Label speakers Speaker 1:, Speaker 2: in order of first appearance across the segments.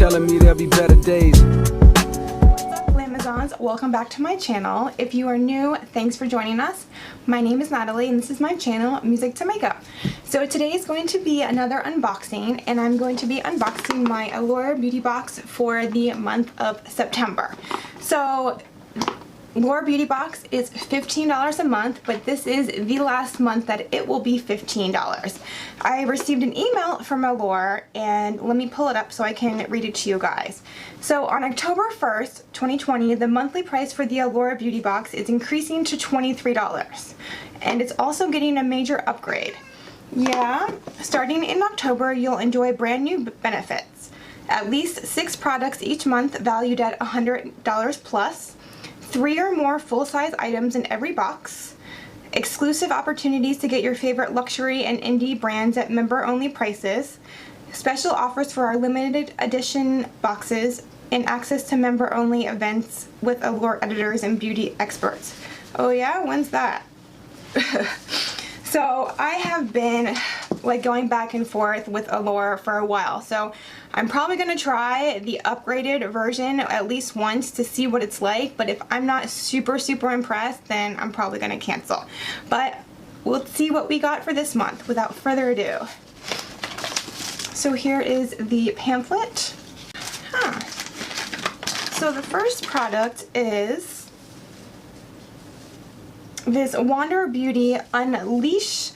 Speaker 1: telling me there'll be better days.
Speaker 2: Amazons, welcome back to my channel. If you are new, thanks for joining us. My name is Natalie and this is my channel, Music to Makeup. So today is going to be another unboxing, and I'm going to be unboxing my Allure beauty box for the month of September. So Allure beauty box is $15 a month, but this is the last month that it will be $15. I received an email from Allure, and let me pull it up so I can read it to you guys. So on October 1st, 2020, the monthly price for the Allure beauty box is increasing to $23, and it's also getting a major upgrade. Yeah, starting in October, you'll enjoy brand new benefits. At least 6 products each month valued at $100 plus. 3 or more full-size items in every box, exclusive opportunities to get your favorite luxury and indie brands at member-only prices, special offers for our limited edition boxes, and access to member-only events with Allure editors and beauty experts. Oh yeah? When's that? So I have been like going back and forth with Allure for a while, so I'm probably going to try the upgraded version at least once to see what it's like, but if I'm not super impressed, then I'm probably going to cancel. But we'll see what we got for this month without further ado. So here is the pamphlet. So the first product is this Wander Beauty Unlashed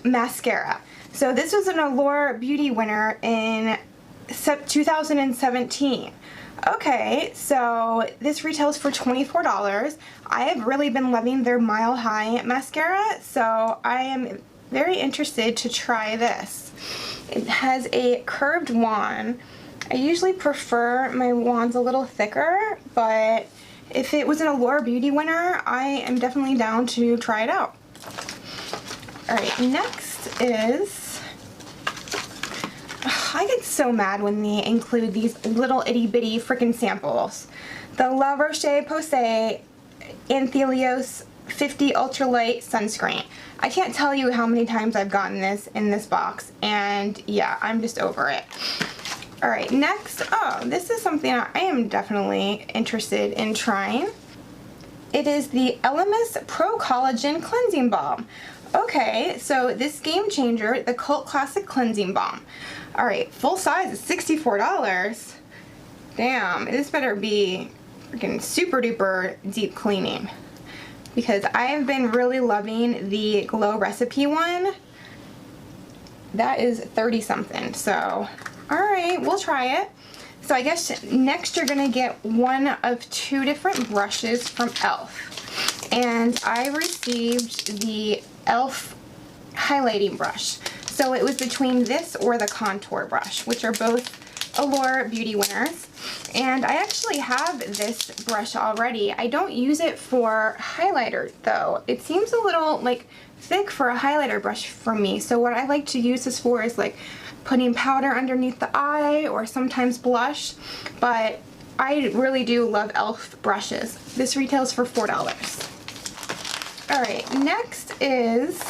Speaker 2: Mascara. So this was an Allure Beauty winner in 2017. Okay, so this retails for $24. I have really been loving their Mile High mascara, so I am very interested to try this. It has a curved wand. I usually prefer my wands a little thicker, but if it was an Allure Beauty winner, I am definitely down to try it out. Alright, next is, I get so mad when they include these little itty bitty freaking samples. The La Roche-Posay Anthelios 50 Ultralight Sunscreen. I can't tell you how many times I've gotten this in this box, and yeah, I'm just over it. Alright, next, this is something I am definitely interested in trying. It is the Elemis Pro Collagen Cleansing Balm. Okay, so this game changer, the cult classic cleansing balm. Alright, full size is $64. Damn, this better be freaking super duper deep cleaning, because I have been really loving the Glow Recipe one. That is 30 something, so alright, we'll try it. So I guess next you're going to get one of 2 different brushes from e.l.f. And I received the e.l.f. highlighting brush. So it was between this or the contour brush, which are both Allure Beauty winners. And I actually have this brush already. I don't use it for highlighter though. It seems a little like thick for a highlighter brush for me. So what I like to use this for is like putting powder underneath the eye or sometimes blush, but I really do love e.l.f. brushes. This retails for $4. Alright, next is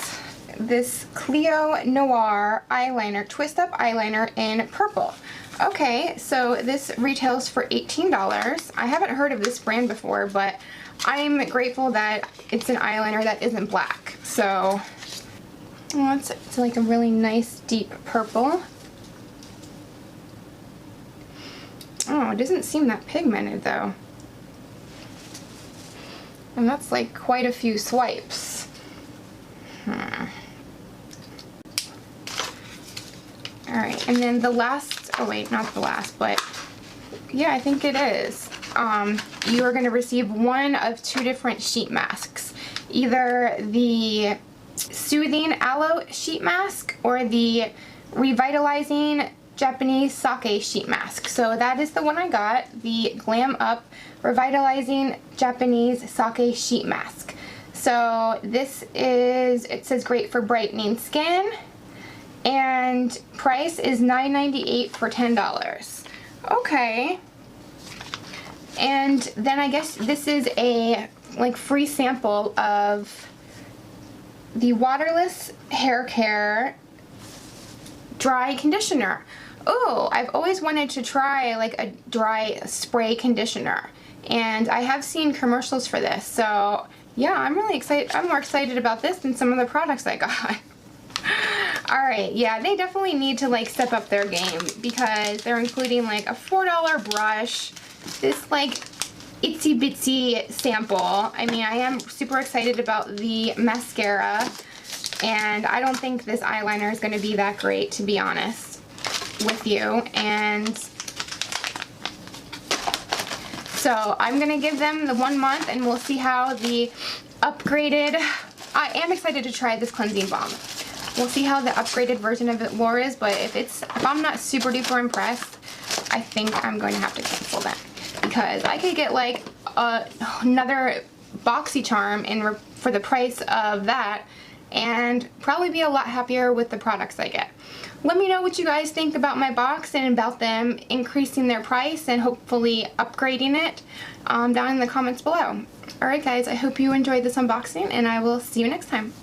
Speaker 2: this Cleo Noir eyeliner, twist up eyeliner in purple. Okay, so this retails for $18. I haven't heard of this brand before, but I'm grateful that it's an eyeliner that isn't black. So it's like a really nice deep purple. Oh, it doesn't seem that pigmented though. And that's like quite a few swipes. Alright, and then the last, oh wait, not the last, but yeah, I think it is. You are going to receive one of 2 different sheet masks. Either the Soothing Aloe sheet mask or the Revitalizing Japanese Sake sheet mask. So that is the one I got, the Glam Up Revitalizing Japanese Sake sheet mask. So this is, it says great for brightening skin, and price is $9.98 for $10. Okay. And then I guess this is a like free sample of the Waterless Hair Care Dry Conditioner. Oh, I've always always wanted to try like a dry spray conditioner, and I have seen commercials for this, so yeah, I'm really excited. I'm more excited about this than some of the products I got. Alright, yeah, they definitely need to like step up their game, because they're including like a $4 brush, this like itsy bitsy sample. I mean, I am super excited about the mascara, and I don't think this eyeliner is going to be that great, to be honest with you. And so I'm going to give them the 1 month, and we'll see how the upgraded, I am excited to try this cleansing balm. We'll see how the upgraded version of Allure is, but if I'm not super duper impressed, I think I'm going to have to cancel them, because I could get like another BoxyCharm for the price of that, and probably be a lot happier with the products I get. Let me know what you guys think about my box and about them increasing their price and hopefully upgrading it down in the comments below. Alright guys, I hope you enjoyed this unboxing, and I will see you next time.